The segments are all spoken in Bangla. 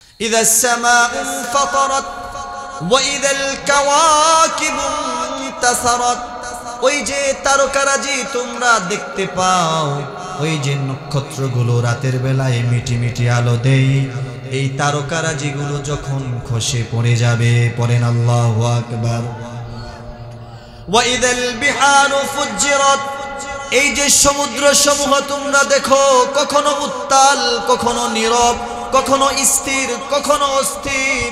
ইযাস সামাউ ফাতারাত ওয়া ইযাল কাওয়াকিবু ইনতাসারাত। ওই যে তারকারাজি তোমরা দেখতে পাও, ওই যে নক্ষত্রগুলো রাতের বেলায় মিটি মিটি আলো দেয়, এই তারকারাজিগুলো যখন খসে পড়ে যাবে, পড়েন আল্লাহু আকবার। ওয়া ইযাল বিহারু ফুজ্জিরাত। এই যে সমুদ্র সমূহ তোমরা দেখো, কখনো উত্তাল, কখনো নীরব, কখনো স্থির, কখনো অস্থির।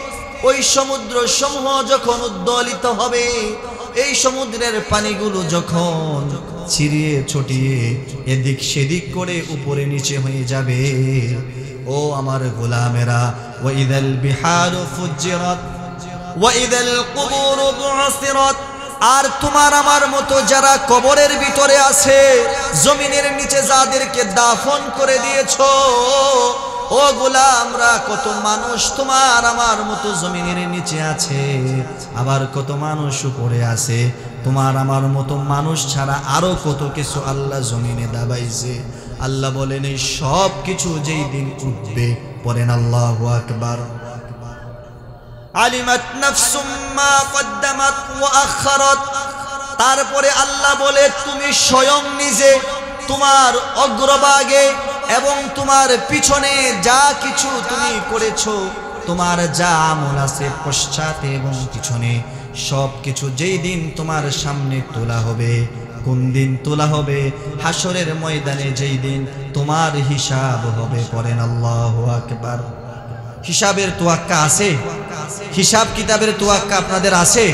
ওই সমুদ্র সমূহ যখন উদ্দোলিত হবে, এই সমুদ্রের পানিগুলো যখন ছিড়িয়ে ছটিয়ে এদিক সেদিক করে উপরে নিচে হয়ে যাবে, ও আমার গোলামেরা, ওয়া ইযাল বিহারু ফুজ্জিরাত ওয়া ইযাল কুবুরু বু'সিরাত। আর তোমার আমার মতো যারা কবরের ভিতরে আছে, জমিনের নিচে যাদেরকে দাফন করে দিয়েছো, ও গোলামরা, কত মানুষ তোমার আমার মতো জমিনের নিচে আছে, আবার কত মানুষ উপরে আছে। তোমার আমার মতো মানুষ ছাড়া আরো কত কিছু আল্লাহ জমিনে দাবাইছে। আল্লাহ বলেন এই সব কিছু যেই দিন উঠবে, পড়েন আল্লাহু আকবার। আলিমাত নাফসুম মা কদ্দামাত ওয়া আখারাত। তারপরে আল্লাহ বলে তুমি স্বয়ং নিজে তোমার অগ্রভাগে এবং তোমার পিছনে যা কিছু তুমি করেছো, তোমার যা আমল আছে পশ্চাতে এবং পিছনে, সব কিছু যেই দিন তোমার সামনে তোলা হবে। কোন দিন তোলা হবে? হাসরের ময়দানে, যেই দিন তোমার হিসাব হবে, পড়েন আল্লাহু আকবার। হিসাবের তোয়াক্কা আছে? হিসাব কিতাবের তোয়াক্কা আপনাদের আছে?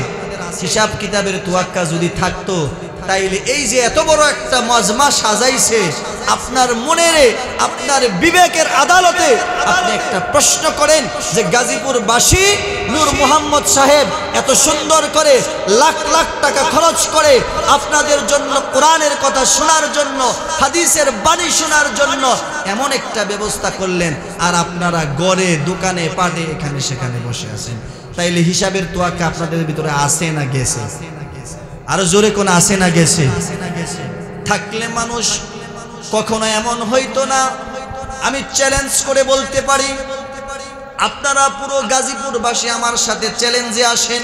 হিসাব কিতাবের তোয়াক্কা যদি থাকতো, তাইলে এই যে এত বড় একটা মজমা সাজাইছে, আপনার মনের, আপনার বিবেকের আদালতে আপনি একটা প্রশ্ন করেন যে গাজীপুরবাসী নূর মোহাম্মদ সাহেব এত সুন্দর করে লাখ লাখ টাকা খরচ করে আপনাদের জন্য কোরআনের কথা শোনার জন্য, হাদিসের বাণী শোনার জন্য এমন একটা ব্যবস্থা করলেন, আর আপনারা গড়ে দোকানে পাটে এখানে সেখানে বসে আছেন। তাইলে হিসাবের তোয়াক্কা আপনাদের ভিতরে আছে না গেছে? আরো জোরে কোন আছে না গেছে? থাকলে মানুষ কখনো এমন হইতো না। আমি চ্যালেঞ্জ করে বলতে পারি, আপনারা পুরো গাজীপুরবাসী আমার সাথে চ্যালেঞ্জে আসেন।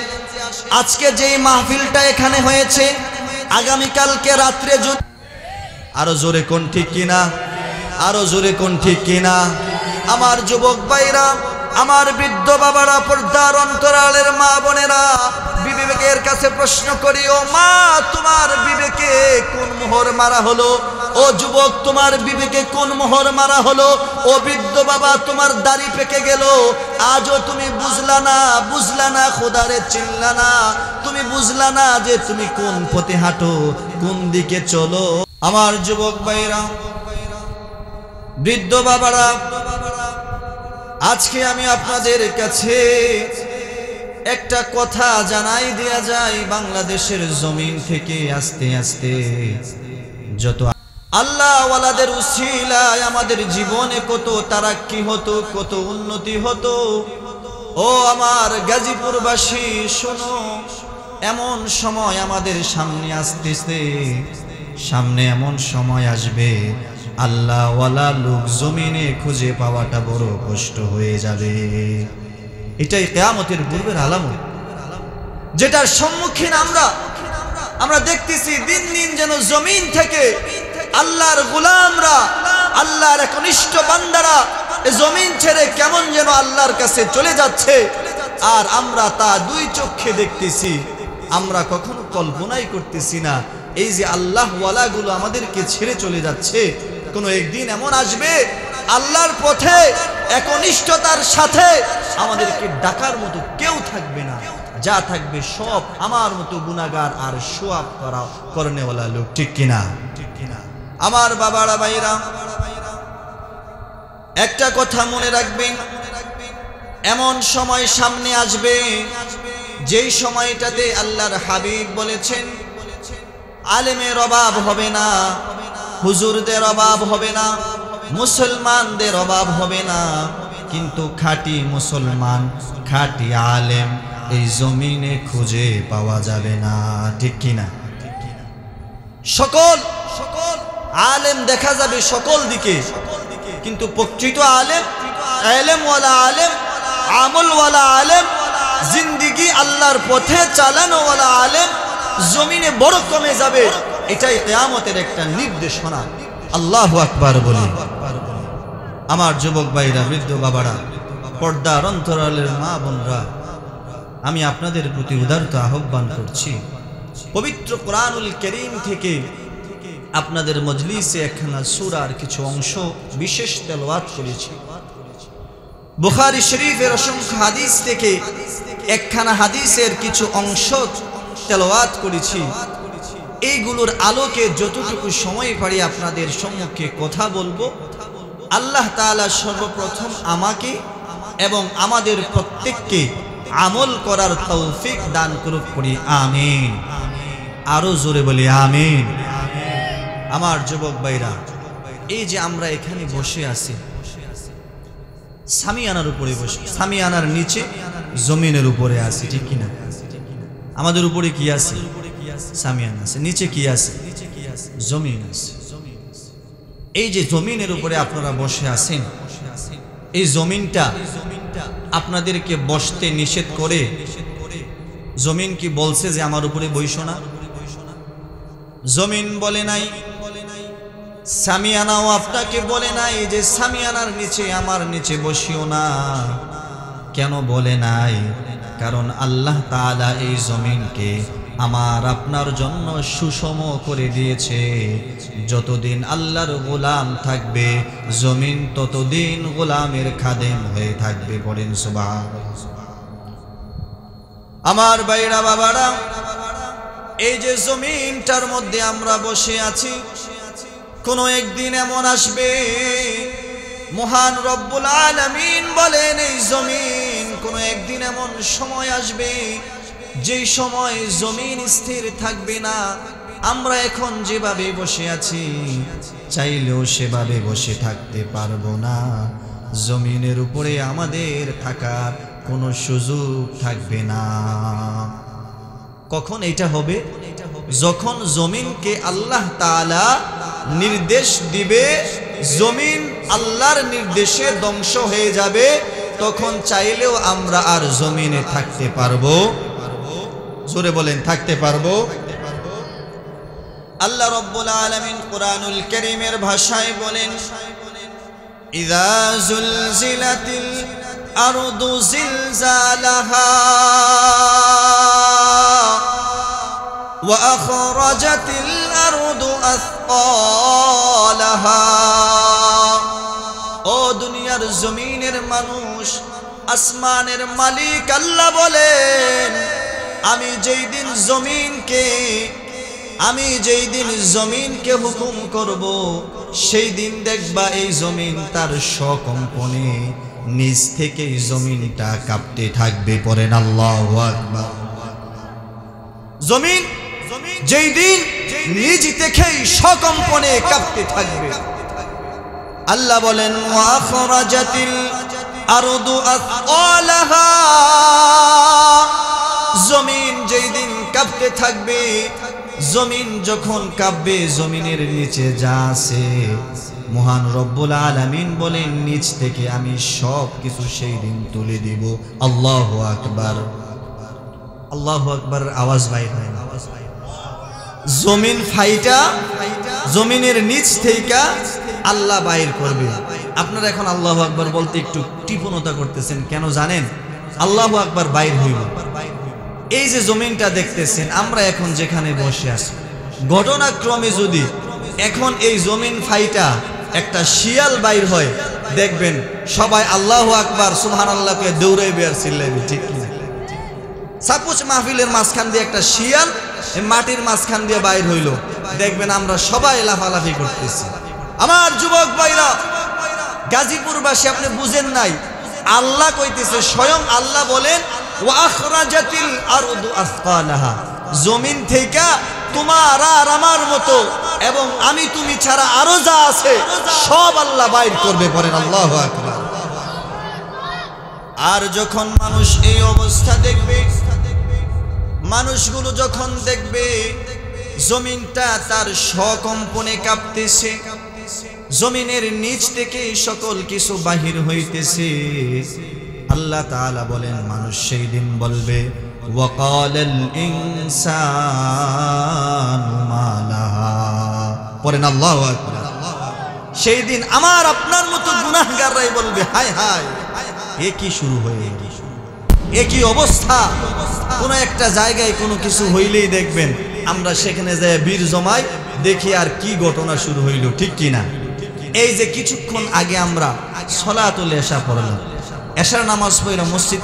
আজকে যেই মাহফিলটা এখানে হয়েছে, আগামীকালকে রাত্রে যদি, আরো জোরে কোন ঠিক কিনা? আরো জোরে কোন ঠিক কিনা? আমার যুবক ভাইরা, আমার বৃদ্ধ বাবারা, পর্দার অন্তরালের মা বোনেরা, বিবেকের কাছে প্রশ্ন করি, ও মা তোমার বিবেকে কোন মোহর মারা হলো? ও যুবক তোমার বিবেকে কোন মোহর মারা হলো? ও বৃদ্ধ বাবা তোমার দাড়ি পেকে গেল, আজও তুমি বুঝলা না, বুঝলা না খোদারে চিনলা না, তুমি বুঝলা না যে তুমি কোন পথে হাঁটো, কোন দিকে চলো। আমার যুবক ভাইরা, বৃদ্ধ বাবারা, আজকে আমি আপনাদের কাছে একটা কথা জানাই দেয়া যায়, বাংলাদেশের জমিন থেকে আস্তে আস্তে যত আল্লাহ ওয়ালাদের উসিলায় আমাদের জীবনে কত তারাক্কি হতো, কত উন্নতি হতো। ও আমার গাজীপুরবাসী শোনো, এমন সময় আমাদের সামনে আসতেছে, সামনে এমন সময় আসবে আল্লাহ ওয়ালা লোক জমিনে খুঁজে পাওয়াটা বড় কষ্ট হয়ে যাবে। এটাই কিয়ামতের পূর্বের আলামত, যেটার সম্মুখীন আমরা দেখতেছি। দিন দিন যেন জমিন থেকে আল্লাহর গোলামরা, আল্লাহর একনিষ্ঠ বান্দারা জমিন ছেড়ে কেমন যেন আল্লাহর কাছে চলে যাচ্ছে, আর আমরা তা দুই চোখে দেখতেছি। আমরা কখনো কল্পনাই করতেছি না এই যে আল্লাহ ওয়ালাগুলো আমাদেরকে ছেড়ে চলে যাচ্ছে, কোনো একদিন এমন আসবে আল্লাহর পথে একনিষ্ঠতার সাথে আমাদেরকে ডাকার মতো কেউ থাকবে না, যা থাকবে সব আমার মতো গুনাহগার আর সোয়াব করনেওয়ালা লোক। ঠিক কিনা? আমার বাবারা ভাইরা, একটা কথা মনে রাখবেন, এমন সময় সামনে আসবে যেই সময়টাতে আল্লাহর হাবিব বলেছেন আলেমের অভাব হবে না, হুজুরদের অভাব হবে না, মুসলমানদের অভাব হবে না, কিন্তু খাঁটি মুসলমান, খাঁটি আলেম এই জমিনে খুঁজে পাওয়া যাবে না। ঠিক কিনা? সকল আলেম দেখা যাবে সকল দিকে, কিন্তু প্রকৃত আলেম, ইলমওয়ালা আলেম আমলওয়ালা আলেম, জিন্দিগি আল্লাহর পথে চালানোওয়ালা আলেম জমিনে বড় কমে যাবে। এটাই কিয়ামতের একটা নির্দেশনা। আল্লাহু আকবার বলি। আমার যুবক ভাইরা, বৃদ্ধ বাবারা, পর্দার অন্তরালের মা বোনরা, আমি আপনাদের প্রতি উদারত আহ্বান করছি, পবিত্র কোরআনুল কারীম থেকে আপনাদের মজলিসে একখানা সূরার কিছু অংশ বিশেষ তেলাওয়াত করেছি। বুখারী শরীফের অসংখ্য হাদিস থেকে একখানা হাদিসের কিছু অংশ তেলাওয়াত করেছি। এইগুলোর আলোকে যতটুকু সময় পারি আপনাদের সম্মুখে কথা বলবো। আল্লাহ তাআলা সর্বপ্রথম আমাকে এবং আমাদের প্রত্যেককে আমল করার তৌফিক দান করুক, করি আমিন। আরো জোরে বলি আমিন। আমার যুবক ভাইরা, এই যে আমরা এখানে বসে আছি সামিয়ানার উপরে বসে, সামিয়ানার নিচে জমিনের উপরে আছি, ঠিক কিনা? আমাদের উপরে কি আছে? সামিয়ানা আছে। নিচে কি আছে? জমিন আছে। এই যে জমিনের উপরে আপনারা বসে আছেন, এই জমিনটা আপনাদেরকে বসতে নিষেধ করে। জমিন কি বলছে যে আমার উপরে বইসো না? জমিন বলে নাই। সামিয়ানাও আপনাকে বলে নাই যে সামিয়ানার নিচে আমার নিচে বসিও না। কেন বলে নাই? কারণ আল্লাহ তাআলা এই জমিনকে আমার আপনার জন্য সুষম করে দিয়েছে। যতদিন আল্লাহর গোলাম থাকবে জমিন ততদিন গোলামের খাদেম হয়ে থাকবে। বলেন সুবহানাল্লাহ। আমার ভাইরা বাবারা, এই যে জমিনটার মধ্যে আমরা বসে আছি, কোন একদিন এমন আসবে, মহান রব্বুল আলামিন বলেন এই জমিন কোন একদিন এমন সময় আসবে যেই সময় জমিন স্থির থাকবে না। আমরা এখন যেভাবে বসে আছি চাইলেও সেভাবে বসে থাকতে পারবো না। জমিনের উপরে আমাদের থাকার কোনো সুযোগ থাকবে না। কখন এটা হবে? যখন জমিনকে আল্লাহ তাআলা নির্দেশ দিবে, জমিন আল্লাহর নির্দেশে ধ্বংস হয়ে যাবে, তখন চাইলেও আমরা আর জমিনে থাকতে পারবো? জোরে বলেন, থাকতে পারবো? আল্লাহ রাব্বুল আলামিন কুরআনুল কারীমের ভাষায় বলেন, ইযা যুলজিলাতিল আরদু জিলজালাহা ওয়া আখরাজাতিল আরদু আসকালাহা। ও দুনিয়ার জমিনের মানুষ, আসমানের মালিক আল্লাহ বলেন, আমি যেই দিন জমিনকে হুকুম করব, সেই দিন দেখবা এই জমিন তার সকম্পনে নিজ থেকে জমিনটা কাঁপতে থাকবে। পড়েন আল্লাহু আকবার। জমিন যেই দিন নিজ থেকেই সকম্পনে কাঁপতে থাকবে। আল্লাহ বলেন, ওয়া আখরাজাতিল আরদু আসকালাহা। জমিন যেই দিন কাঁপতে থাকবে, জমিন যখন কাঁপবে, জমিনের নিচে যা আছে মহান রব্বুল আলামিন বলেন নিচ থেকে আমি সব কিছু সেই দিন তুলে দিব। আল্লাহু আকবার। আল্লাহু আকবার আওয়াজ বাইর হয় না। জমিন ফাইটা জমিনের নিচ থেকে আল্লাহ বাইর করবে। আপনারা এখন আল্লাহু আকবার বলতে একটু টিপনতা করতেছেন, কেন জানেন? আল্লাহু আকবার বাইর হইল। এই যে জমিনটা দেখতেছেন, আমরা এখন যেখানে বসে আছি, ঘটনাক্রমে যদি এখন এই জমিন ফাইটা একটা শিয়াল বাইর হয়, দেখবেন সবাই আল্লাহু আকবার সুবহানাল্লাহকে দৌড়াইবে আর চিল্লাইবে, ঠিক কি? সাপোজ মাহফিলের মাঝখান দিয়ে একটা শিয়াল মাটির মাঝখান দিয়ে বাইর হইল, দেখবেন আমরা সবাই লাফালাফি করতেছি। আমার যুবক ভাইরা, গাজীপুরবাসী, আপনি বুঝেন নাই, আল্লাহ কইতেছে, স্বয়ং আল্লাহ বলেন, ওয়া আখরাজাতিল আরদু আসকালাহা। জমিন থেকে তোমার আর আমার মতো এবং আমি তুমি ছাড়া আরো যা আছে সব আল্লাহ বাইর করবে। পড়েন আল্লাহু আকবার। আর যখন মানুষ এই অবস্থা দেখবে, মানুষগুলো যখন দেখবে জমিনটা তার সকম্পনে কাঁপতেছে, জমিনের নিচ থেকে সকল কিছু বাহির হইতেছে, আল্লাহ তাআলা বলেন মানুষ সেই দিন বলবে ওয়াকালাল ইনসানু মা লাহা, পড়েন আল্লাহু আকবার। সেই দিন আমার আপনার মতো গুনাহগাররাই বলবে হায় হায়, এ কি শুরু হয়ে গেল, এ কি অবস্থা। কোন একটা জায়গায় কোনো কিছু হইলেই দেখবেন আমরা সেখানে যাই বীর জমাই, দেখি আর কি ঘটনা শুরু হইল, ঠিক কিনা? এই যে কিছুক্ষণ আগে আমরা সলাতুল এশা পড়লাম, এশার নামাজ পড়ে মসজিদ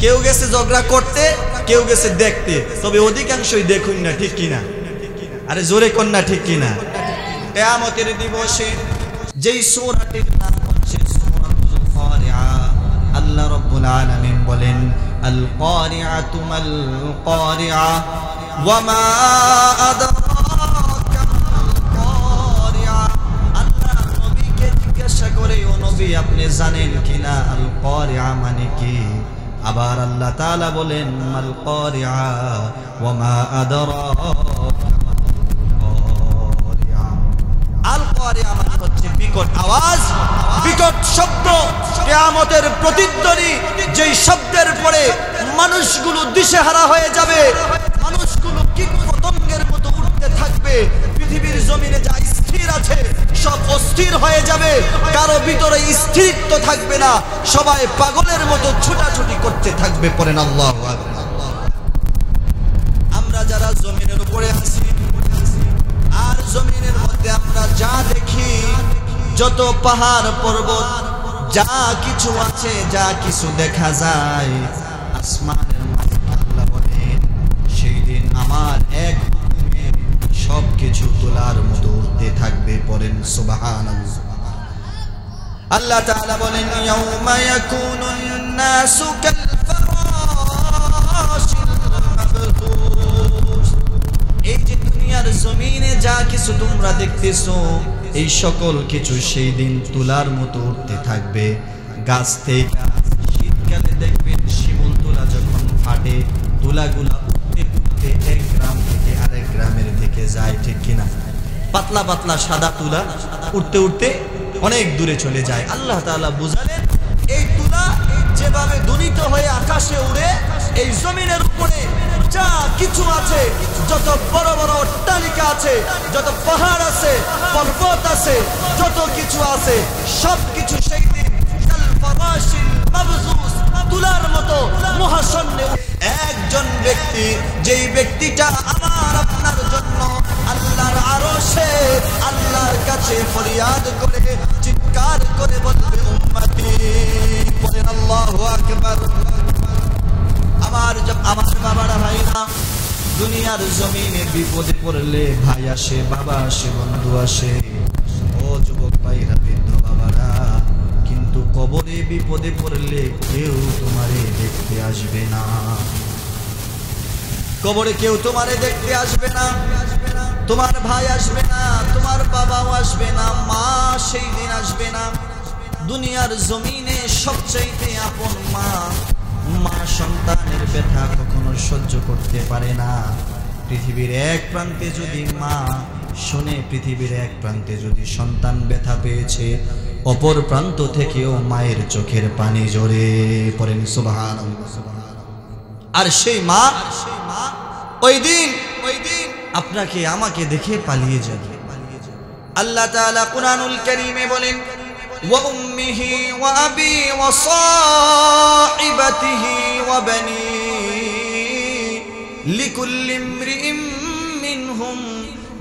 কেউ গেছে ঝগড়া করতে, কেউ গেছে দেখতে, তবে অধিকাংশই দেখুন না, ঠিক কিনা? আরে জোরে কন্যা, ঠিক কিনা? কিয়ামতের দিবসে যেই সূরাটির নাম হচ্ছে সূরাতুল কারিআ, আল্লাহ রাব্বুল আলামিন বলেন আল কারিআতু মাল কারিআ ওয়া মা আদরাকা মাল কারিআ। আল্লাহ নবীকে জিজ্ঞাসা করে, ও নবী আপনি জানেন কিনা আল কারিআ মানে কি? আবার আল্লাহ তাআলা বলেন মাল কারিআ ওয়া মা আদরাকা আল কারিআ মানে হচ্ছে বিকট আওয়াজ, বিকট শব্দ, কিয়ামতের প্রতিধ্বনি, যেই শব্দের পরে মানুষগুলো দিশেহারা হয়ে যাবে, মানুষগুলো কীট পতঙ্গের মতো উঠতে থাকবে, পৃথিবীর জমিনে যা স্থির আছে সব অস্থির হয়ে যাবে, কারো ভিতরে স্থিরত্ব থাকবে না, সবাই পাগলের মতো ছুটাছুটি করতে থাকবে। পড়েন আল্লাহু আকবার। আমরা যারা জমিনের উপরে আছি আর জমিনের মধ্যে আমরা যা দেখি, যত পাহাড় পর্বত যা কিছু আছে, যা কিছু দেখা যায়, আসমানের মালিক আল্লাহ বলেন সেই দিন আমার এক হুকুমে সবকিছু তোলার মতো উঠতে থাকবে। পড়েন সুবহানাল্লাহ। আল্লাহ তাআলা বলেন ইয়াউমা ইয়াকুনুন নাসু কাল ফারাশিল মাবথুস। এই যে দুনিয়ার জমিনে যা কিছু তোমরা দেখতেছো, এই সকল কিছু সেই দিন তুলার মতো উঠতে থাকবে। গাছ থেকে শীতকালে দেখবেন শিমুল তুলা যখন ফাটে, তুলাগুলা উঠতে উঠতে এক গ্রাম থেকে আরেক গ্রামের দিকে যায়, ঠিক কিনা? পাতলা পাতলা সাদা তুলা উঠতে উঠতে অনেক দূরে চলে যায়। আল্লাহ তাআলা বুঝালেন এই তুলা যেভাবে ধ্বনিত হয়ে আকাশে উড়ে, এই জমিনের উপরে যা কিছু আছে, যত বড় বড় অট্টালিকা আছে, যত পাহাড় আছে, পর্বত আছে, যত কিছু আছে, সব কিছু সেই দিন কাল ফারাশিল মাবথুস, তুলার মতো মহাশূন্যে। একজন ব্যক্তি, যেই ব্যক্তিটা আমার আপনার জন্য আল্লাহর আরশে আল্লাহর কাছে ফরিয়াদ করে চিৎকার করে বলবে উম্মতি। বলেন আল্লাহু আকবার। আমার বাবারা ভাইরা, দুনিয়ার জমিনে বিপদে পড়লে ভাই আসে, বাবা আসে, বন্ধু আসে, ও যুবক ভাইরা, বৃদ্ধ বাবারা, কিন্তু কবরে বিপদে পড়লে কেউ তোমারে দেখতে আসবে না। কবরে কেউ তোমারে দেখতে আসবে না, তোমার ভাই আসবে না, তোমার বাবাও আসবে না, মা সেই দিন আসবে না। দুনিয়ার জমিনে সবচাইতে আপন মা, মা সন্তানের ব্যথা কখনো সহ্য করতে পারে না। পৃথিবীর এক প্রান্তে যদি মা শুনে, পৃথিবীর এক প্রান্তে যদি সন্তান ব্যথা পেয়েছে, অপর প্রান্ত থেকেও মায়ের চোখের পানি ঝরে। পড়েন সুবহানাল্লাহ। আর সেই মা ওই দিন আপনাকে আমাকে দেখে পালিয়ে যাবে। আল্লাহ তাআলা কুরআনুল কারীমে বলেন ওয়া উম্মিহি ওয়া আবি ওয়া সাহিবাতিহি ওয়া বানি লিকুল্লি ইমরিইম মিনহুম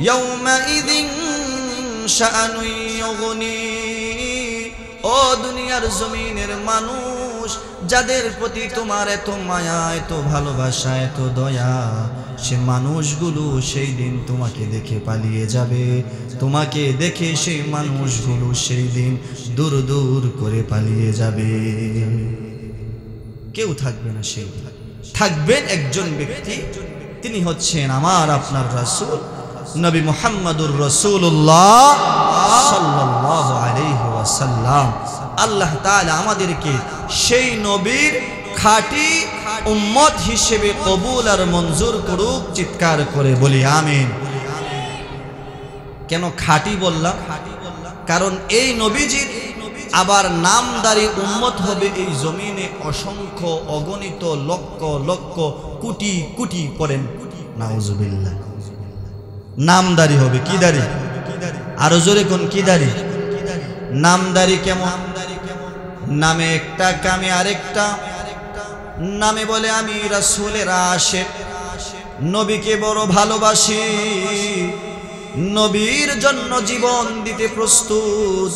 ইয়াওমাইযিন শাআনুন ইউগনি। ও দুনিয়ার জমিনের মানুষ, যাদের প্রতি তোমার এত মায়া, এত ভালোবাসা, এত দয়া, সে মানুষগুলো সেই দিন তোমাকে দেখে পালিয়ে যাবে। তোমাকে দেখে সেই মানুষগুলো সেই দিন দূর দূর করে পালিয়ে যাবে। কেউ থাকবে না, সেই থাকবেন একজন ব্যক্তি, তিনি হচ্ছেন আমার আপনার রাসূল নবী মুহাম্মদুর রাসূলুল্লাহ সাল্লাল্লাহু আলাইহি ওয়াসাল্লাম। আল্লাহ তাআলা আমাদেরকে সেই নবীর খাঁটি উম্মত হিসেবে কবুল আর মঞ্জুর করুক। চিৎকার করে বলি আমিন। কেন খাঁটি বললাম? কারণ এই নবীজির আবার নামদারি উম্মত হবে এই জমিনে অসংখ্য অগণিত লক্ষ লক্ষ কোটি কোটি। পড়েন নাউজুবিল্লাহ। নামদারি হবে। কি দাড়ি? আরো জোরে কোন কি দাড়ি? নামদারি। কেমন? নামে একটা কামে আরেকটা। নামে বলে আমি রাসূলের আশিক, নবীকে বড় ভালোবাসি, নবীর জন্য জীবন দিতে প্রস্তুত,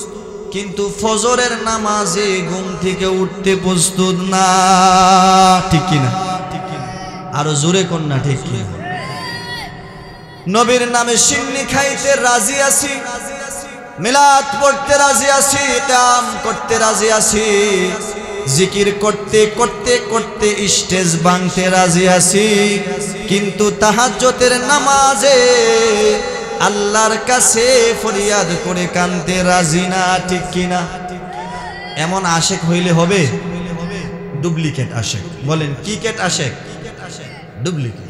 কিন্তু ফজরের নামাজে ঘুম থেকে উঠতে প্রস্তুত না। ঠিক কিনা? আরো জোরে কোন না ঠিক কিনা? নবীর নামে সিন্নি খাইতে রাজি আছি, মিলাদ পড়তে রাজি আছি, কিয়াম করতে রাজি আছি, জিকির করতে করতে করতে স্টেজ ভাঙতে রাজি আছি, কিন্তু তাহাজ্জুদের নামাজে আল্লাহর কাছে ফরিয়াদ করে কানতে রাজি না। ঠিক কিনা? এমন আশেক হইলে হবে? ডুপ্লিকেট আশেক। বলেন কি কেট আশেক? ডুপ্লিকেট।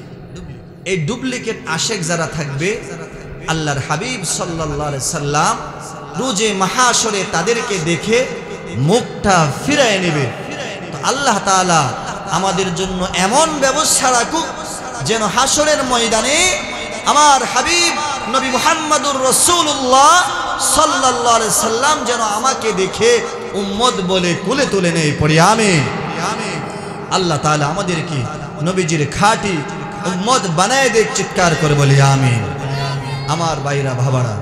এই ডুপ্লিকেট আশেক যারা থাকবে, আল্লাহর হাবিব সাল্লাল্লাহু আলাইহি সাল্লাম রোজে মাহাশরে তাদেরকে দেখে মুখটা ফিরায় নেবে। তো আল্লাহ তাআলা আমাদের জন্য এমন ব্যবস্থা রাখুক যেন হাসরের ময়দানে আমার হাবিব নবী মুহাম্মদুর রাসূলুল্লাহ সাল্লাল্লাহু আলাইহি সাল্লাম যেন আমাকে দেখে উম্মত বলে কোলে তুলে নেয়। পড়ি আমিন। আল্লাহ তাআলা আমাদেরকে নবীজির খাঁটি উম্মত বানায় দেখ। চিৎকার করে বলি আমিন। আমার ভাইরা বাবারা,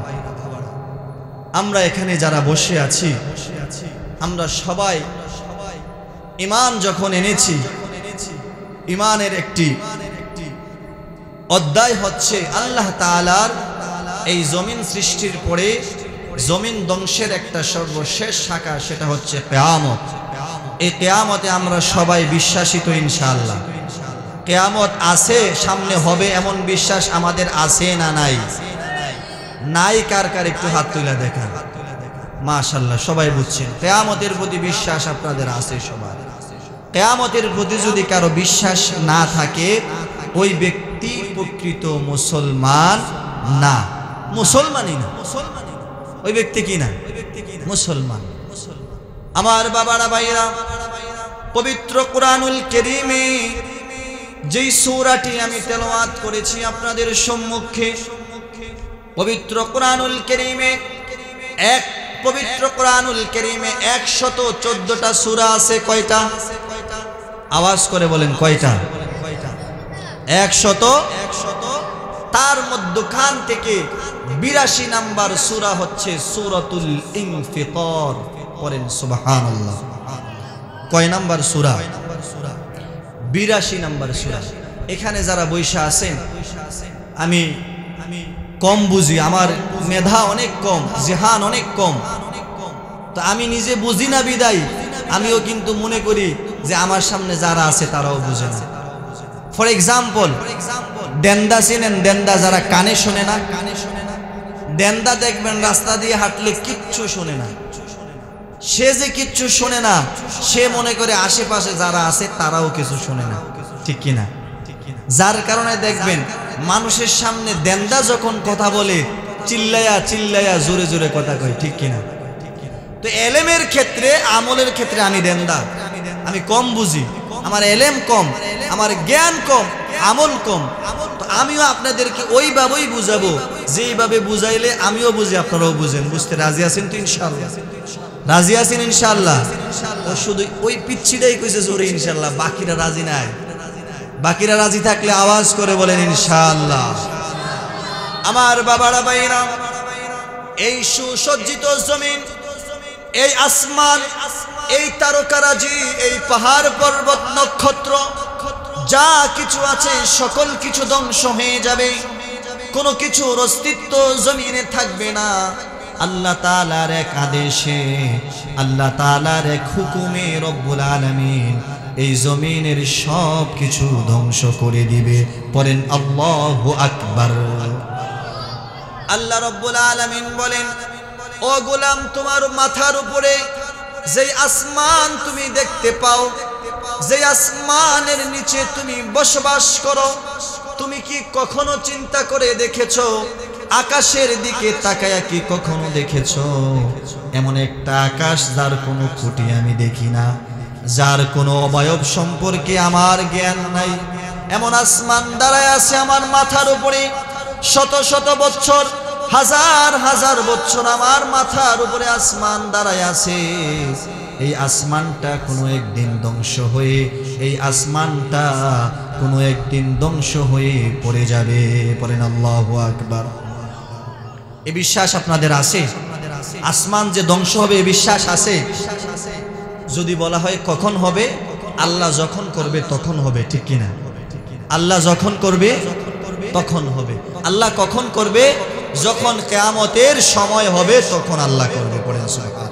আমরা এখানে যারা বসে আছি, আমরা সবাই ঈমান যখন এনেছি, ঈমানের একটি অধ্যায় হচ্ছে আল্লাহ তাআলার এই জমিন সৃষ্টির পরে জমিন ধ্বংসের একটা সর্বশেষ শাখা, সেটা হচ্ছে কিয়ামত। এই কিয়ামতে আমরা সবাই বিশ্বাসী তো ইনশাআল্লাহ? কিয়ামত আছে, সামনে হবে, এমন বিশ্বাস আমাদের আছে না নাই? নাই কার কার একটু হাত তুলে দেখা। মাশাআল্লাহ, সবাই বুঝছেন। কিয়ামতের প্রতি বিশ্বাস আপনাদের আছে সবার। কিয়ামতের প্রতি যদি কারো বিশ্বাস না থাকে, ওই ব্যক্তি প্রকৃত মুসলমান না। মুসলমানই না, ওই ব্যক্তি কি না? মুসলমান। আমার বাবারা ভাইরা, পবিত্র কুরআনুল কারীমে যেই সূরাটি আমি তেলাওয়াত করেছি আপনাদের সম্মুখে, পবিত্র কুরআনুল কারীমে পবিত্র কুরআনুল কারীমে 114টা সূরা আছে। কয়টা? আওয়াজ করে বলেন কয়টা? 100। তার মধ্যখান থেকে 82 নাম্বার সূরা হচ্ছে সূরাতুল ইনফিতার। পড়েন সুবহানাল্লাহ। কয় নাম্বার সূরা? 82 নাম্বার সূরা। এখানে যারা বৈশা আছেন, আমি কম বুঝি, আমার মেধা অনেক কম, জেহান অনেক কম, তো আমি নিজে বুঝি না বিদায় আমিও কিন্তু মনে করি যে আমার সামনে যারা আছে তারাও বুঝে না। ফর এক্সাম্পল, দেন্দা চিনেন? দেন্দা যারা কানে শোনে না, দেন্দা দেখবেন রাস্তা দিয়ে হাঁটলে কিচ্ছু শোনে না। সে যে কিচ্ছু শোনে না, সে মনে করে আশেপাশে যারা আছে তারাও কিছু শোনে না। ঠিক কিনা? যার কারণে দেখবেন মানুষের সামনে দেন্দা যখন কথা বলে চিল্লায়া চিল্লায়া জোরে জোরে কথা কয়। ঠিক কিনা? তো এলেমের ক্ষেত্রে, আমলের ক্ষেত্রে আমি দেন্দা, আমি কম বুঝি, আমার এলেম কম, আমার জ্ঞান কম, আমল কম। তো আমিও আপনাদেরকে ওইভাবেই বুঝাবো যেইভাবে বুঝাইলে আমিও বুঝি, আপনারাও বুঝেন। বুঝতে রাজি আছেন তো ইনশাআল্লাহ? রাজি আছেন ইনশাআল্লাহ? ও শুধু ওই পিচ্ছিটাই কইছে জোরে ইনশাআল্লাহ, বাকিরা রাজি নাই। বাকিরা রাজি থাকলে আওয়াজ করে বলেন ইনশাআল্লাহ। আমার বাবারা ভাইরা, এই সুসজ্জিত জমিন, এই আসমান, এই তারকারাজি, এই পাহাড় পর্বত নক্ষত্র, যা কিছু আছে সকল কিছু ধ্বংস হয়ে যাবে, কোনো কিছুর অস্তিত্ব জমিনে থাকবে না। আল্লাহ তাআলার এক আদেশে, আল্লাহ তাআলার এক হুকুমে রব্বুল আলামিন এই জমিনের সব কিছু ধ্বংস করে দিবে। পড়েন আল্লাহু আকবার। আল্লাহ রব্বুল আলামিন বলেন, ও গোলাম, তোমার মাথার উপরে যেই আসমান তুমি দেখতে পাও, যে আসমানের নিচে তুমি বসবাস করো, তুমি কি কখনো চিন্তা করে দেখেছো? আকাশের দিকে তাকায়া কি কখনো দেখেছো এমন একটা আকাশ যার কোনো খুঁটি আমি দেখি না, যার কোনো অবয়ব সম্পর্কে আমার জ্ঞান নাই? এমন আসমান দাঁড়ায় আছে আমার মাথার উপরে, শত শত বছর, হাজার হাজার বছর আমার মাথার উপরে আসমান দাঁড়ায় আছে। এই আসমানটা কোনো একদিন ধ্বংস হয়ে, এই আসমানটা কোনো একদিন ধ্বংস হয়ে পড়ে যাবে। পড়েন আল্লাহু আকবার। এই বিশ্বাস আপনাদের আছে? আসমান যে ধ্বংস হবে এই বিশ্বাস আছে? যদি বলা হয় কখন হবে, আল্লাহ যখন করবে তখন হবে, ঠিক কিনা? আল্লাহ যখন করবে তখন হবে। আল্লাহ কখন করবে? যখন কিয়ামতের সময় হবে তখন আল্লাহ করবে। পড়েন সুবহানাল্লাহ।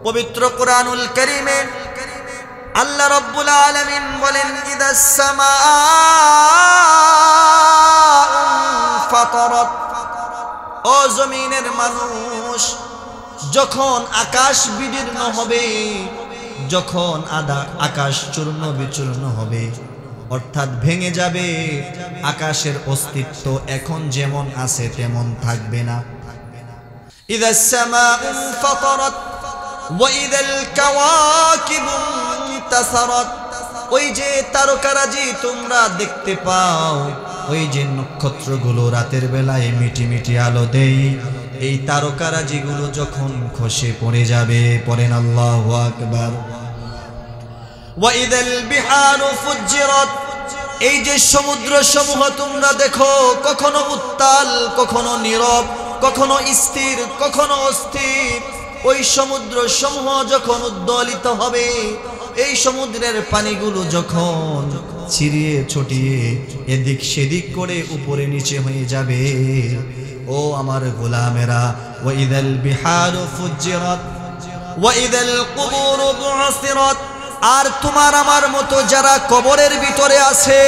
পবিত্র কোরআনুল কারীমে আল্লাহ রাব্বুল আলামিন বলেন, ইদাস সামাউ ফাতারাত, ও জমিনের মানুষ, যখন আকাশ বিদীর্ণ হবে, যখন আকাশ চূর্ণ বিচূর্ণ হবে, অর্থাৎ ভেঙে যাবে, আকাশের অস্তিত্ব এখন যেমন আছে তেমন থাকবে না। ইদাস সামাউ ফাতারাত ওয়া ইদাল কাওয়াকিবু ইনতাসারাত, ওই যে তারকারাজি তোমরা দেখতে পাও, ওই যে নক্ষত্রগুলো রাতের বেলায় মিটি মিটি আলো দেয়, এই তারকারাজিগুলো যখন খসে পড়ে যাবে। পড়েন আল্লাহু আকবার। ওয়া ইদাল বিহারু ফুজ্জিরাত, এই যে সমুদ্র সমূহ তোমরা দেখো, কখনো উত্তাল, কখনো নীরব, কখনো স্থির, কখনো অস্থির, ওই সমুদ্র সমূহ যখন উদ্দোলিত হবে, এই সমুদ্রের পানিগুলো যখন ছিড়িয়ে ছটিয়ে এদিক সেদিক করে উপরে নিচে হয়ে যাবে, ও আমার গোলামেরা, ওয়া ইদাল বিহারু ফুজ্জিরাত ওয়া ইদাল কুবুরু বু'সিরাত, আর তোমার আমার মতো যারা কবরের ভিতরে আছে,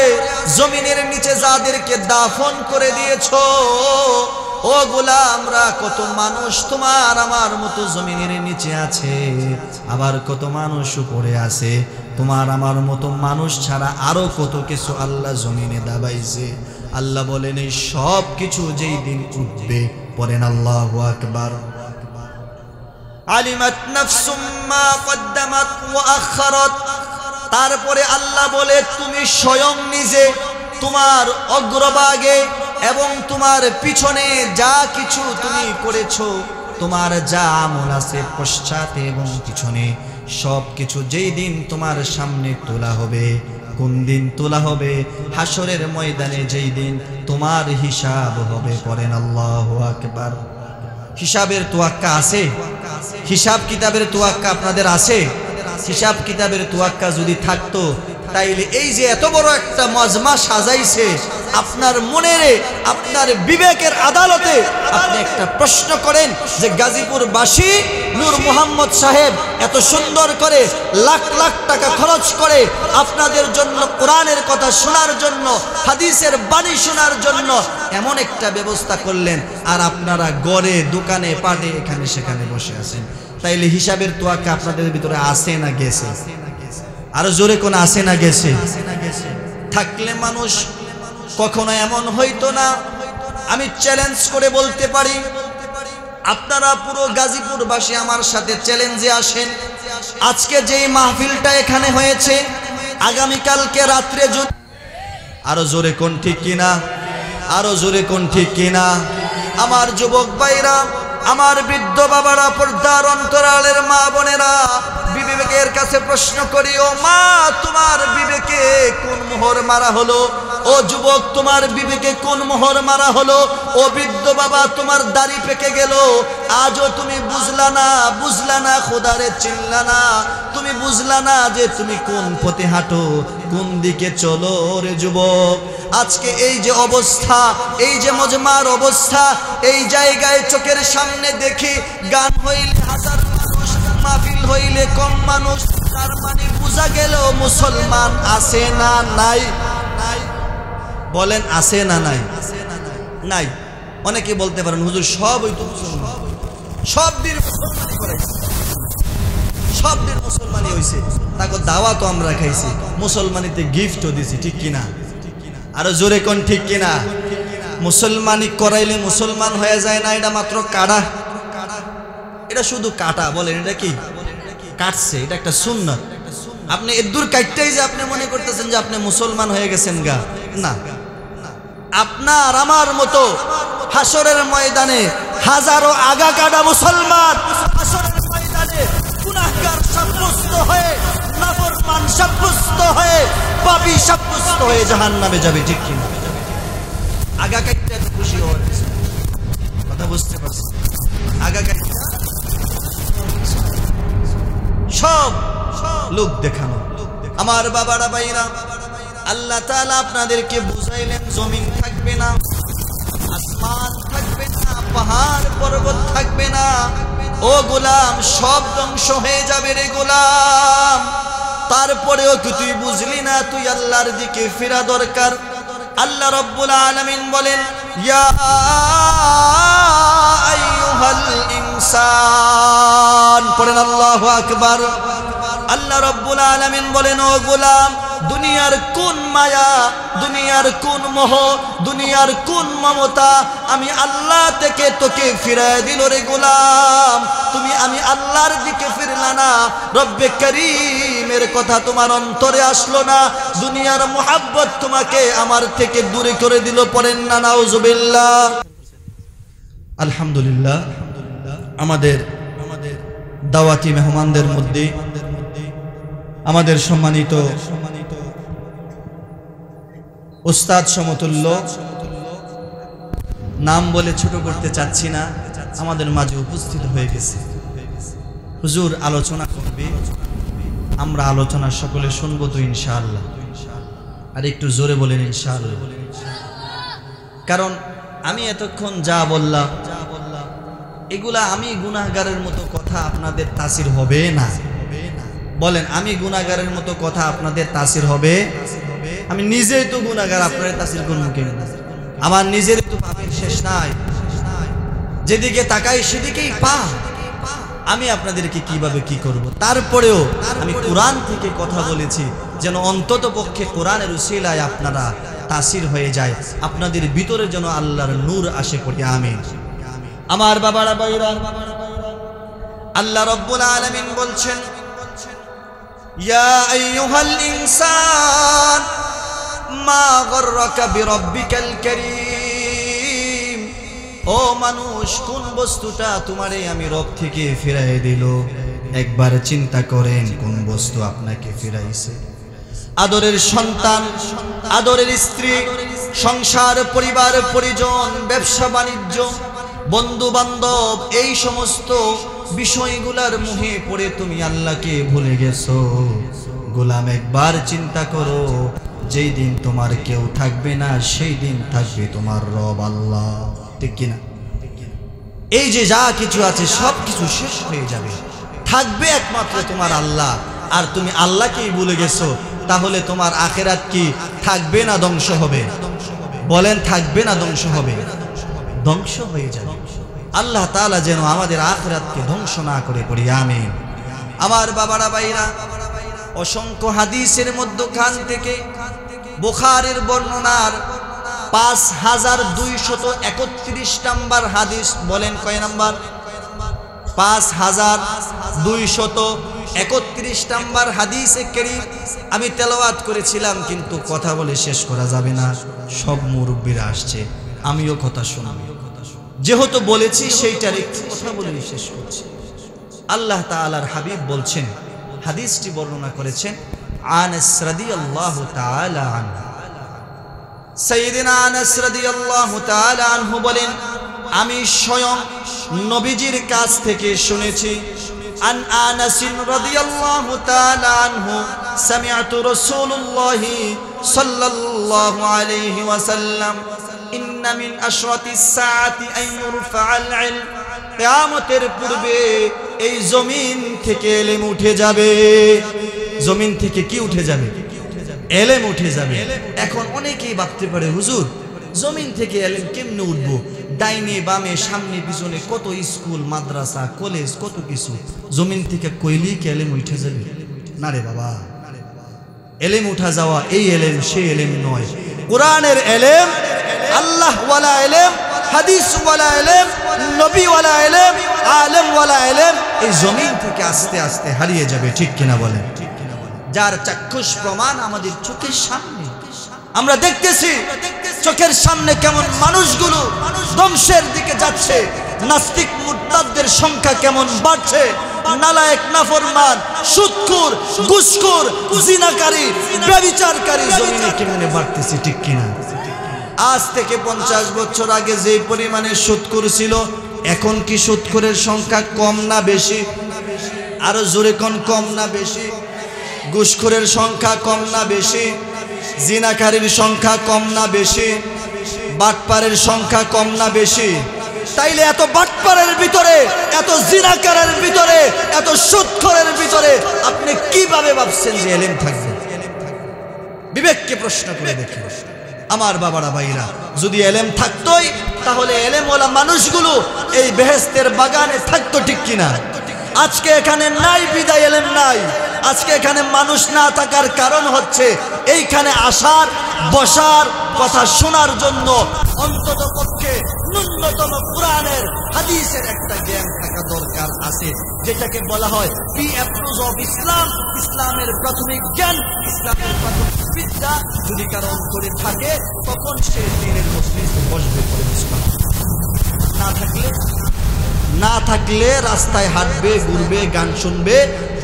জমিনের নিচে যাদেরকে দাফন করে দিয়েছো, ও গোলামরা, কত মানুষ তোমার আমার মতো জমিনের নিচে আছে, আবার কত মানুষ উপরে আছে। তোমার আমার মতো মানুষ ছাড়া আরো কত কিছু আল্লাহ জমিনে দাবাইছে। আল্লাহ বলেন এই সব কিছু যেই দিন উঠবে, পড়েন আল্লাহু আকবার। আলিমাত নাফসুম মা কদ্দামাত ওয়া আখারাত, তারপরে আল্লাহ বলে তুমি স্বয়ং নিজে তোমার অগ্রভাগে এবং তোমার পিছনে যা কিছু তুমি করেছো, তোমার যা আমল আছে পশ্চাতে এবং পিছনে, সব কিছু যেই দিন তোমার সামনে তোলা হবে। কোন দিন তোলা হবে? হাসরের ময়দানে যেই দিন তোমার হিসাব হবে। পড়েন আল্লাহু আকবার। হিসাবের তোয়াক্কা আছে? হিসাব কিতাবের তোয়াক্কা আপনাদের আছে? হিসাব কিতাবের তোয়াক্কা যদি থাকতো, তাইলে এই যে এত বড় একটা মজমা সাজাইছে, আপনার মনের, আপনার বিবেকের আদালতে আপনি একটা প্রশ্ন করেন যে গাজীপুরবাসী নূর মোহাম্মদ সাহেব এত সুন্দর করে লাখ লাখ টাকা খরচ করে আপনাদের জন্য কোরআনের কথা শোনার জন্য, হাদিসের বাণী শোনার জন্য এমন একটা ব্যবস্থা করলেন, আর আপনারা গড়ে দোকানে পাটে এখানে সেখানে বসে আছেন। তাইলে হিসাবের তোয়াক্কা আপনাদের ভিতরে আছে না গেছে? আরো জোরে কোন আছে না গেছে? থাকলে মানুষ কখনো এমন হইতো না। আমি চ্যালেঞ্জ করে বলতে পারি, আপনারা পুরো গাজীপুরবাসী আমার সাথে চ্যালেঞ্জে আসেন। আজকে যেই মাহফিলটা এখানে হয়েছে, আগামীকালকে রাত্রে যদি, আরো জোরে কোন ঠিক কিনা? আরো জোরে কোন ঠিক কিনা? আমার যুবক ভাইরা, আমার বৃদ্ধ বাবারা, পর্দার অন্তরালের মা বোনেরা, বিবেকের কাছে প্রশ্ন করি, ও মা তোমার বিবেকে কোন মোহর মারা হলো? ও যুবক তোমার বিবেকে কোন মোহর মারা হলো? ও বৃদ্ধ বাবা তোমার দাড়ি পেকে গেল, আজও তুমি বুঝলা না খোদারে চিনলা না, তুমি বুঝলা না যে তুমি কোন পথে হাঁটো, কোন দিকে চলো রে যুবক। আজকে এই যে অবস্থা, এই যে মজমার অবস্থা, এই জায়গায় চোখের সামনে দেখি গান হইলে হাজার মানুষ, মাহফিল হইলে কম মানুষ, তার মানে বোঝা গেল মুসলমান আছে না নাই? বলেন আছে না নাই? নাই। অনেকে বলতে পারেন হুজুর সব ওই তো মুসলমান, সব দিন মুসলমানি করে, সব দিন মুসলমানই হইছে, তাকে দাওয়াতও আমরা খাইছি, মুসলমানিতে গিফটও দিছি, ঠিক কিনা? আরো জোরে কোন ঠিক কিনা? মুসলমানি করাইলে মুসলমান হয়ে যায় না, এটা মাত্র কাটা, এটা শুধু কাটা। বলেন এটা কি কাটছে? এটা একটা সুন্নাত। আপনি এদুর কাটতেই যে আপনি মনে করতেছেন যে আপনি মুসলমান হয়ে গেছেন গা, না। আপনার আমার মতো হাসরের ময়দানে হাজারো আগা কাটা মুসলমান হাসরের ময়দানে গুনাহগার সাব্যস্ত হয়ে, নাফরমান সাব্যস্ত হয়ে, পাপী সাব্যস্ত হয়ে জাহান্নামে যাবে, ঠিক কিনা? আগা কাটতে এত খুশি হওয়ার কথা বুঝতে পারছি? আগা কাটতে সব লোক দেখানো। আমার বাবারা ভাইরা, আল্লাহ তাআলা আপনাদেরকে বুঝাইলেন জমিন থাকবে না, আসমান থাকবে না, পাহাড় পর্বত থাকবে না। ও গোলাম, সব ধ্বংস হয়ে যাবে রে গোলাম। তারপরেও কি তুই বুঝলি না তুই আল্লাহর দিকে ফেরা দরকার? আল্লাহ রাব্বুল আলামিন বলেন, ইয়া আইয়ুহাল ইনসান, পড়েন আল্লাহু আকবার। আল্লাহ রাব্বুল আলামিন বলেন, ও গোলাম, দুনিয়ার কোন মায়া, দুনিয়ার কোন মোহ, দুনিয়ার কোন মমতা আমি আল্লাহ থেকে তোকে ফিরায় দিল রে গোলাম। তুমি আমি আল্লাহর দিকে ফিরলা না, রব্বে করিমের কথা তোমার অন্তরে আসলো না, দুনিয়ার মুহাব্বত তোমাকে আমার থেকে দূরে করে দিল। পড়েন না নাউজুবিল্লাহ। আলহামদুলিল্লাহ, আমাদের দাওয়াতি মেহমানদের মধ্যে আমাদের সম্মানিত উস্তাদ সমতুল্য, নাম বলে ছোট করতে চাচ্ছি না, আমাদের মাঝে উপস্থিত হয়ে গেছে। হুজুর আলোচনা করবে, আমরা আলোচনা সকলে শুনবো তো ইনশাআল্লাহ। আর একটু জোরে বলেন ইনশাআল্লাহ। কারণ আমি এতক্ষণ যা বললাম এগুলা আমি গুনাহগারের মতো কথা আপনাদের তাসির হবে না। বলেন, আমি গুনাহগারের মতো কথা আপনাদের তাসির হবে? আমি নিজেই তো গুনাহগার, আপনাদের তাসির করব কেন? আমার নিজের তো পাপের শেষ নাই, যেদিকে তাকাই সেদিকেই পাপ। আমি আপনাদেরকে কিভাবে কি করব? তারপরেও আমি কোরআন থেকে কথা বলেছি, যেন অন্তত পক্ষে কোরআনের উসিলায় আপনারা তাসির হয়ে যায়, আপনাদের ভিতরে যেন আল্লাহর নূর আসে পড়ে। আমিন। আমার বাবারা ভাইরা, আল্লাহ রাব্বুল আলামিন বলছেন, ইয়া আইয়ুহাল ইনসান মা গররাকা বিরাব্বিকাল কারীম। ও মানুষ, কোন বস্তুটা তোমারে আমি রব থেকে ফিরাই দিল? একবার চিন্তা করেন কোন বস্তু আপনাকে ফিরাইছে। আদরের সন্তান, আদরের স্ত্রী, সংসার, পরিবার পরিজন, ব্যবসা বাণিজ্য, বন্ধু বান্ধব, এই সমস্ত বিষয়গুলার মোহে পড়ে তুমি আল্লাহকে ভুলে গেছো। গোলাম, একবার চিন্তা করো, যেই দিন তোমার কেউ থাকবে না সেই দিন থাকবে তোমার রব আল্লাহ, ঠিক কিনা? এই যে যা কিছু আছে সব কিছু শেষ হয়ে যাবে, থাকবে একমাত্র তোমার আল্লাহ। আর তুমি আল্লাহকেই ভুলে গেছো, তাহলে তোমার আখিরাত কি থাকবে না ধ্বংস হবে? বলেন, থাকবে না ধ্বংস হবে? ধ্বংস হয়ে যাবে। আল্লাহ তাআলা যেন আমাদের আখিরাতকে ধ্বংস না করে পড়ি। আমিন। আমার বাবারা ভাইরা, অসংখ্য হাদিসের মধ্যখান থেকে বুখারীর বর্ণনার 5231 নাম্বার হাদিস, বলেন কয় নাম্বার? 5231 নাম্বার হাদিসে কারীম আমি তেলাওয়াত করেছিলাম, কিন্তু কথা বলে শেষ করা যাবে না, সব মুরব্বিরা আসছে, আমিও কথা শুনব। যেহেতু বলেছি সেইটার একটু কথা বলে শেষ করছি। আল্লাহ তাআলার হাবিব বলছেন, হাদিসটি বর্ণনা করেছেন আনাস রাদিয়াল্লাহু তাআলা আনহু। সাইয়্যিদিনা আনাস রাদিয়াল্লাহু তাআলা আনহু বলেন, আমি স্বয়ং নবীজির কাছ থেকে শুনেছি, আন আনাস রাদিয়াল্লাহু তাআলা আনহু সামি'তু রাসূলুল্লাহি সাল্লাল্লাহু আলাইহি ওয়াসাল্লাম ইন্না মিন আশরাতিস সাআতি আন ইউরফা'আল ইলম। কিয়ামতের পূর্বে এই জমিন থেকে ইলম উঠে যাবে। জমিন থেকে কি উঠে যাবে? ইলম উঠে যাবে। এখন অনেকেই ভাবতে পারে, হুজুর জমিন থেকে ইলম কেমনে উঠবো? ডাইনে বামে সামনে পিছনে কত স্কুল মাদ্রাসা কলেজ কত কিছু, জমিন থেকে কইলি কি এলেম উঠে যাবে? না রে বাবা, এলেম উঠা যাওয়া এই এলেম সেই এলেম নয়। কোরআনের এলেম, আল্লাহ ওয়ালা এলেম, হাদিস ওয়ালা এলেম, নবী ওয়ালা এলেম, আলেম ওয়ালা এলেম এই জমিন থেকে আস্তে আস্তে হারিয়ে যাবে, ঠিক কিনা বলেন? যার চাক্ষুষ প্রমাণ আমাদের চোখের সামনে আমরা দেখতেছি, চোখের সামনে কেমন মানুষগুলো ধ্বংসের দিকে যাচ্ছে, নাস্তিক মুরতাদদের সংখ্যা কেমন বাড়ছে, নালায়েক নাফরমান সুদখোর ঘুষখোর জিনাকারী ব্যভিচারকারী জমিনে কেমনে বাড়তেছে, ঠিক কিনা? আজ থেকে 50 বছর আগে যে পরিমাণে সুদখোর ছিল, এখন কি সুদখোরের সংখ্যা কম না বেশি? আরো জোরে কোন, কম না বেশি? ঘুষখোরের সংখ্যা কম না বেশি? জিনাকারীর সংখ্যা কম না বেশি? বাটপারের সংখ্যা কম না বেশি? তাইলে এত বাটপারের ভিতরে, এত জিনাকারের ভিতরে, এত সুদখোরের ভিতরে আপনি কিভাবে ভাবছেন যে এলেম থাকবে? বিবেককে প্রশ্ন করে দেখেন আমার বাবারা ভাইরা। যদি এলেম থাকতোই তাহলে এলেম ওয়ালা মানুষগুলো এই বেহেশতের বাগানে থাকতো, ঠিক কিনা? আজকে এখানে নাই বিদায় এলেম নাই। আজকে এখানে মানুষ না থাকার কারণ হচ্ছে এইখানে আসার বসার কথা শোনার জন্য অন্তত পক্ষে ন্যূনতম কোরআনের হাদিসের একটা জ্ঞান থাকা দরকার আছে, যেটাকে বলা হয় প্রিঅ্যাপ্রোচ অফ ইসলাম, ইসলামের প্রাথমিক জ্ঞান, ইসলামের প্রাথমিক বিদ্যা যদি কারো অন্তরে থাকে তখন সে দ্বীনের মজলিসে বসবে পড়ে ইসলাম। না থাকলে রাস্তায় হাঁটবে, ঘুরবে, গান শুনবে,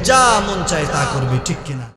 যা মন চায় তা করবে, ঠিক কিনা?